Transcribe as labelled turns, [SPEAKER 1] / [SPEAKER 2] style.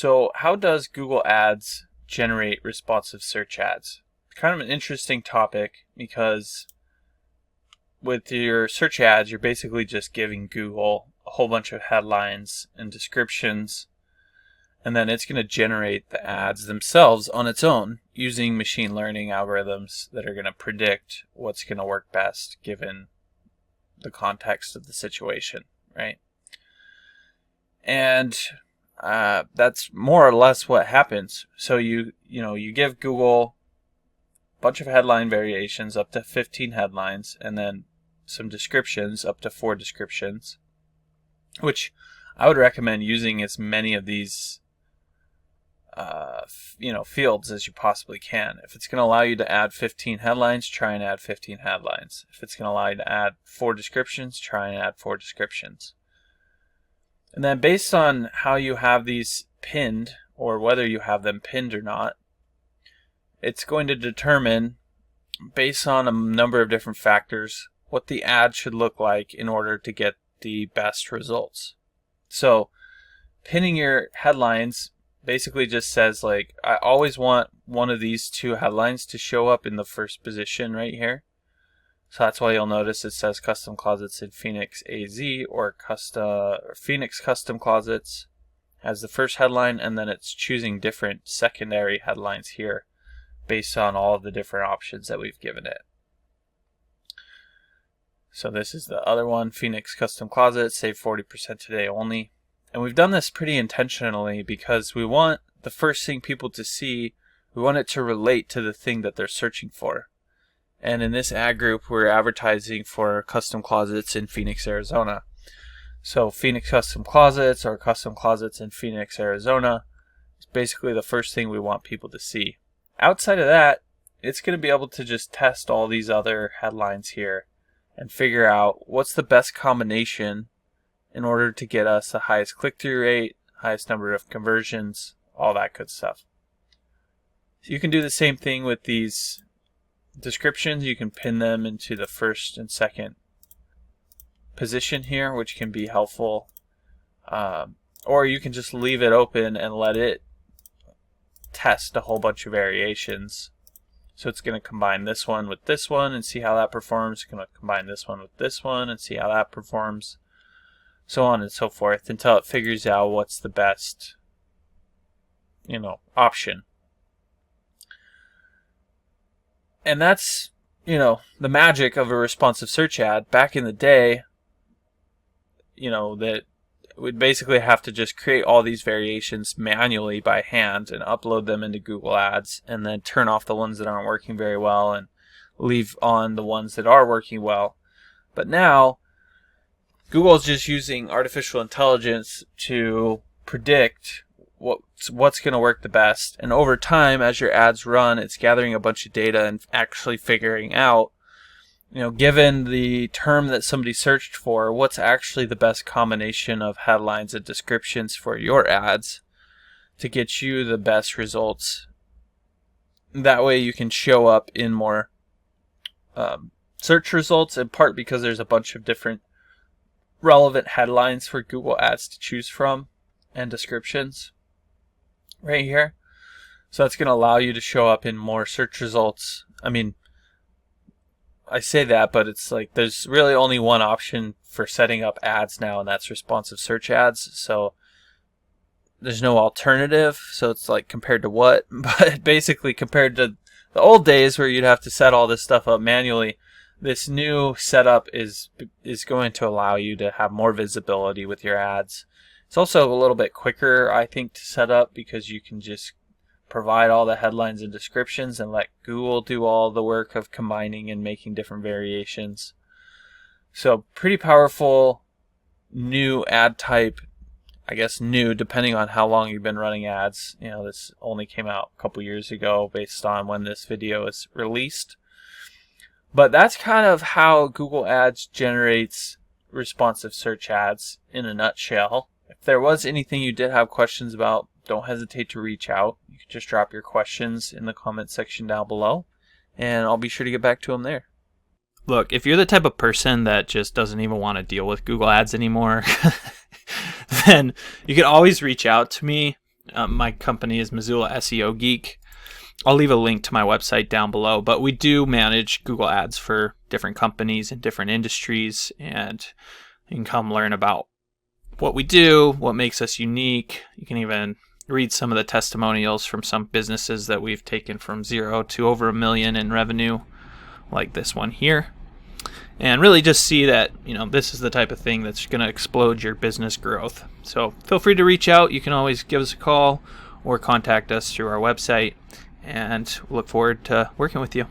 [SPEAKER 1] So how does Google Ads generate responsive search ads? Kind of an interesting topic because with your search ads, you're basically just giving Google a whole bunch of headlines and descriptions, and then it's going to generate the ads themselves on its own using machine learning algorithms that are going to predict what's going to work best given the context of the situation, right? And that's more or less what happens. So you give Google a bunch of headline variations up to 15 headlines, and then some descriptions up to 4 descriptions, which I would recommend using as many of these fields as you possibly can. If it's going to allow you to add 15 headlines, try and add 15 headlines. If it's going to allow you to add 4 descriptions, try and add 4 descriptions. And then based on how you have these pinned, or whether you have them pinned or not, it's going to determine, based on a number of different factors, what the ad should look like in order to get the best results. So pinning your headlines basically just says, like, I always want one of these 2 headlines to show up in the first position right here. So that's why you'll notice it says custom closets in Phoenix AZ, or Phoenix custom closets as the first headline, and then it's choosing different secondary headlines here based on all of the different options that we've given it. So this is the other one, Phoenix custom closets, save 40% today only. And we've done this pretty intentionally because we want the first thing people to see, we want it to relate to the thing that they're searching for. And in this ad group, we're advertising for custom closets in Phoenix, Arizona. So Phoenix custom closets, or custom closets in Phoenix, Arizona, is basically the first thing we want people to see. Outside of that, it's going to be able to just test all these other headlines here and figure out what's the best combination in order to get us the highest click-through rate, highest number of conversions, all that good stuff. So you can do the same thing with these descriptions. You can pin them into the first and second position here, which can be helpful. Or you can just leave it open and let it test a whole bunch of variations. So it's going to combine this one with this one and see how that performs. It's going to combine this one with this one and see how that performs. So on and so forth until it figures out what's the best, option. And that's, the magic of a responsive search ad. Back in the day, that we'd basically have to just create all these variations manually by hand and upload them into Google Ads, and then turn off the ones that aren't working very well and leave on the ones that are working well. But now, Google is just using artificial intelligence to predict what's going to work the best. And over time, as your ads run, it's gathering a bunch of data and actually figuring out, given the term that somebody searched for, what's actually the best combination of headlines and descriptions for your ads to get you the best results. That way you can show up in more search results, in part because there's a bunch of different relevant headlines for Google Ads to choose from and descriptions right here. So that's going to allow you to show up in more search results. I mean, I say that, but it's like there's really only one option for setting up ads now, and that's responsive search ads. So there's no alternative. So it's like compared to what? But basically compared to the old days where you'd have to set all this stuff up manually, this new setup is going to allow you to have more visibility with your ads. It's also a little bit quicker, I think, to set up because you can just provide all the headlines and descriptions and let Google do all the work of combining and making different variations. So pretty powerful new ad type. I guess new, depending on how long you've been running ads. This only came out a couple years ago based on when this video is released. But that's kind of how Google Ads generates responsive search ads in a nutshell. If there was anything you did have questions about, don't hesitate to reach out. You can just drop your questions in the comment section down below, and I'll be sure to get back to them there.
[SPEAKER 2] Look, if you're the type of person that just doesn't even want to deal with Google Ads anymore, then you can always reach out to me. My company is Missoula SEO Geek. I'll leave a link to my website down below, but we do manage Google Ads for different companies in different industries, and you can come learn about what we do, what makes us unique. You can even read some of the testimonials from some businesses that we've taken from 0 to over $1 million in revenue, like this one here. And really just see that, this is the type of thing that's going to explode your business growth. So feel free to reach out. You can always give us a call or contact us through our website, and look forward to working with you.